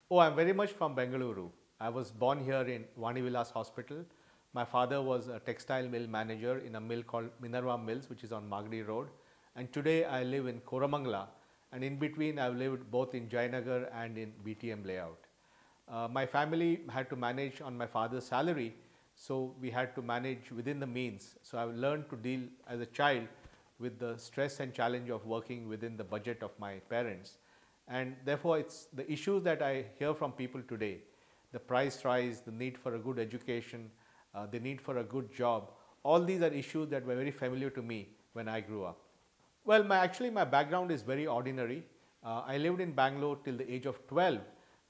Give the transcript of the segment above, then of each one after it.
Oh, I'm very much from Bengaluru. I was born here in Vanivilas Hospital. My father was a textile mill manager in a mill called Minerva Mills, which is on Magadi Road. And today I live in Koramangala. And in between, I've lived both in Jayanagar and in BTM layout. My family had to manage on my father's salary, so we had to manage within the means. So I've learned to deal as a child with the stress and challenge of working within the budget of my parents. And therefore, it's the issues that I hear from people today, the price rise, the need for a good education, the need for a good job. All these are issues that were very familiar to me when I grew up. Well, actually my background is very ordinary. I lived in Bangalore till the age of 12,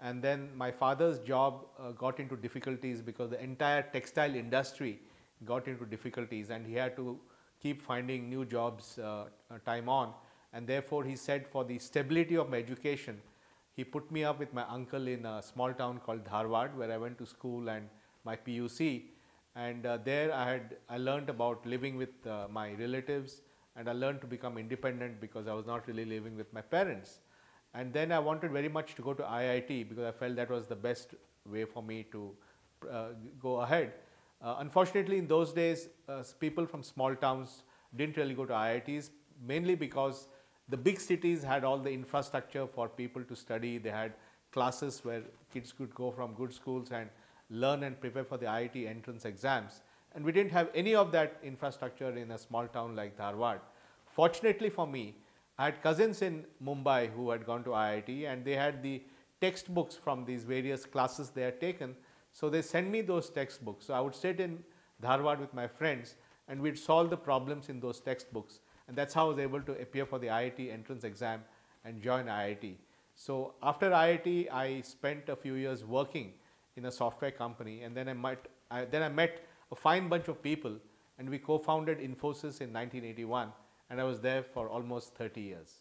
and then my father's job got into difficulties because the entire textile industry got into difficulties and he had to keep finding new jobs time on, and therefore he said for the stability of my education, he put me up with my uncle in a small town called Dharwad, where I went to school and my PUC, and there I learned about living with my relatives, and I learned to become independent because I was not really living with my parents. And then I wanted very much to go to IIT because I felt that was the best way for me to go ahead. Unfortunately, in those days, people from small towns didn't really go to IITs, mainly because the big cities had all the infrastructure for people to study. They had classes where kids could go from good schools and learn and prepare for the IIT entrance exams. And we didn't have any of that infrastructure in a small town like Dharwad. Fortunately for me, I had cousins in Mumbai who had gone to IIT, and they had the textbooks from these various classes they had taken. So they sent me those textbooks. So I would sit in Dharwad with my friends and we'd solve the problems in those textbooks. And that's how I was able to appear for the IIT entrance exam and join IIT. So after IIT, I spent a few years working in a software company, and then I met a fine bunch of people, and we co-founded Infosys in 1981, and I was there for almost 30 years.